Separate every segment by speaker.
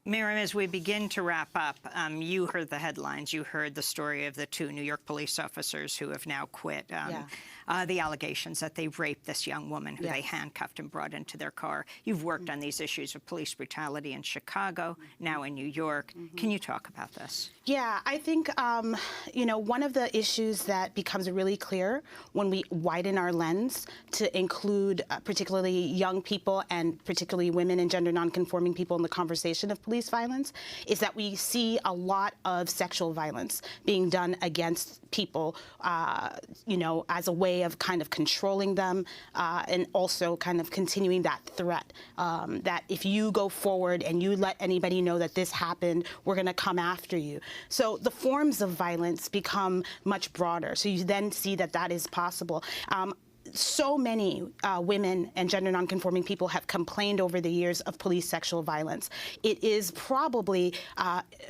Speaker 1: Miriam, as we begin to wrap up, you heard the headlines. You heard the story of the 2 New York police officers who have now quit. The allegations that they raped this young woman who they handcuffed and brought into their car. You've worked on these issues of police brutality in Chicago, now in New York. Can you talk about this?
Speaker 2: Yeah, I think, you know, one of the issues that becomes really clear when we widen our lens to include particularly young people and particularly women and gender nonconforming people in the conversation of police violence is that we see a lot of sexual violence being done against people, you know, as a way of kind of controlling them and also kind of continuing that threat that if you go forward and you let anybody know that this happened, we're going to come after you. So the forms of violence become much broader. So you then see that that is possible. So many women and gender nonconforming people have complained over the years of police sexual violence. It is probably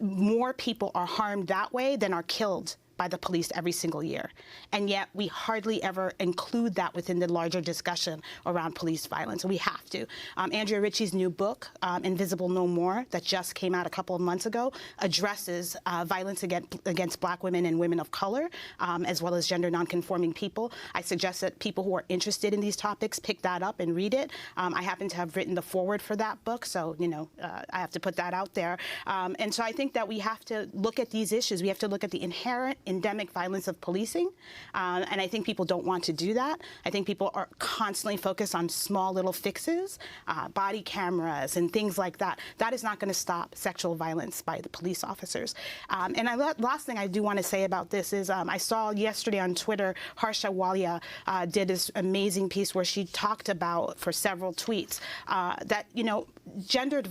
Speaker 2: more people are harmed that way than are killed by the police every single year. And yet we hardly ever include that within the larger discussion around police violence. We have to. Andrea Ritchie's new book, Invisible No More, that just came out a couple of months ago, addresses violence against Black women and women of color, as well as gender nonconforming people. I suggest that people who are interested in these topics pick that up and read it. I happen to have written the foreword for that book, so, you know, I have to put that out there. And so I think that we have to look at these issues. We have to look at the inherent endemic violence of policing, and I think people don't want to do that. I think people are constantly focused on small little fixes, body cameras and things like that. That is not going to stop sexual violence by the police officers. And last thing I do want to say about this is I saw yesterday on Twitter, Harsha Walia did this amazing piece where she talked about, for several tweets, that, you know, gender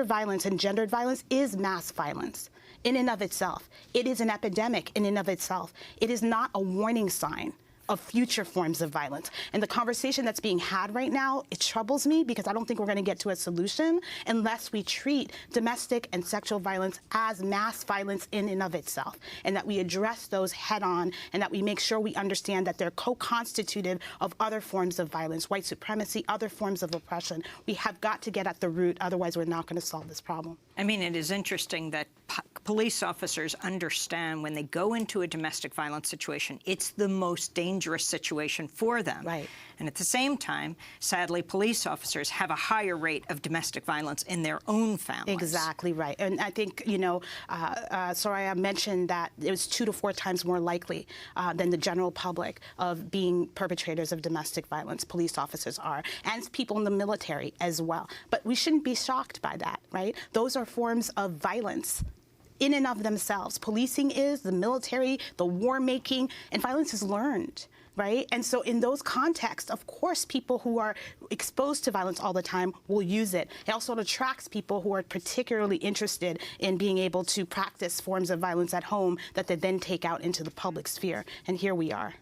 Speaker 2: violence and gendered violence is mass violence. In and of itself. It is an epidemic in and of itself. It is not a warning sign of future forms of violence. And the conversation that's being had right now, it troubles me because I don't think we're going to get to a solution unless we treat domestic and sexual violence as mass violence in and of itself, and that we address those head on, and that we make sure we understand that they're co-constitutive of other forms of violence, white supremacy, other forms of oppression. We have got to get at the root, otherwise we're not going to solve this problem.
Speaker 1: I mean, it is interesting that police officers understand when they go into a domestic violence situation, it's the most dangerous situation for them.
Speaker 2: Right.
Speaker 1: And at the same time, sadly, police officers have a higher rate of domestic violence in their own families.
Speaker 2: Exactly right. And I think, you know, Soraya mentioned that it was 2 to 4 times more likely than the general public of being perpetrators of domestic violence. Police officers are, and people in the military as well. But we shouldn't be shocked by that, right? Those are forms of violence in and of themselves. Policing is, the military, the war making, and violence is learned. Right? And so in those contexts, of course, people who are exposed to violence all the time will use it. It also attracts people who are particularly interested in being able to practice forms of violence at home that they then take out into the public sphere. And here we are.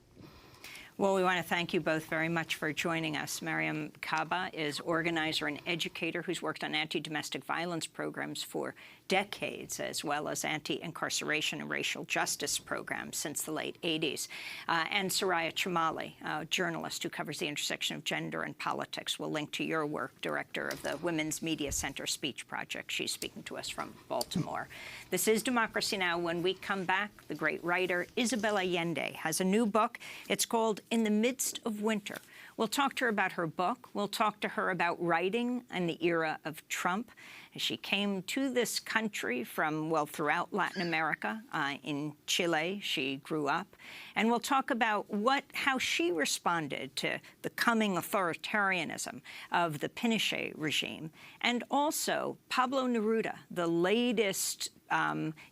Speaker 1: Well, we want to thank you both very much for joining us. Mariam Kaba is organizer and educator who's worked on anti-domestic violence programs for decades, as well as anti-incarceration and racial justice programs since the late 80s. And Soraya Chumali, a journalist who covers the intersection of gender and politics. We'll link to your work, director of the Women's Media Center Speech Project. She's speaking to us from Baltimore. This is Democracy Now! When we come back, the great writer Isabel Allende has a new book. It's called In the Midst of Winter. We'll talk to her about her book. We'll talk to her about writing in the era of Trump. She came to this country from, well, throughout Latin America. In Chile, she grew up. And we'll talk about how she responded to the coming authoritarianism of the Pinochet regime. And also Pablo Neruda, the latest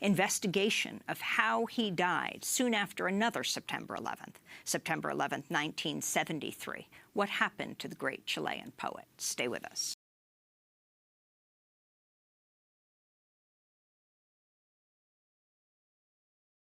Speaker 1: investigation of how he died soon after another September 11th, 1973. What happened to the great Chilean poet? Stay with us.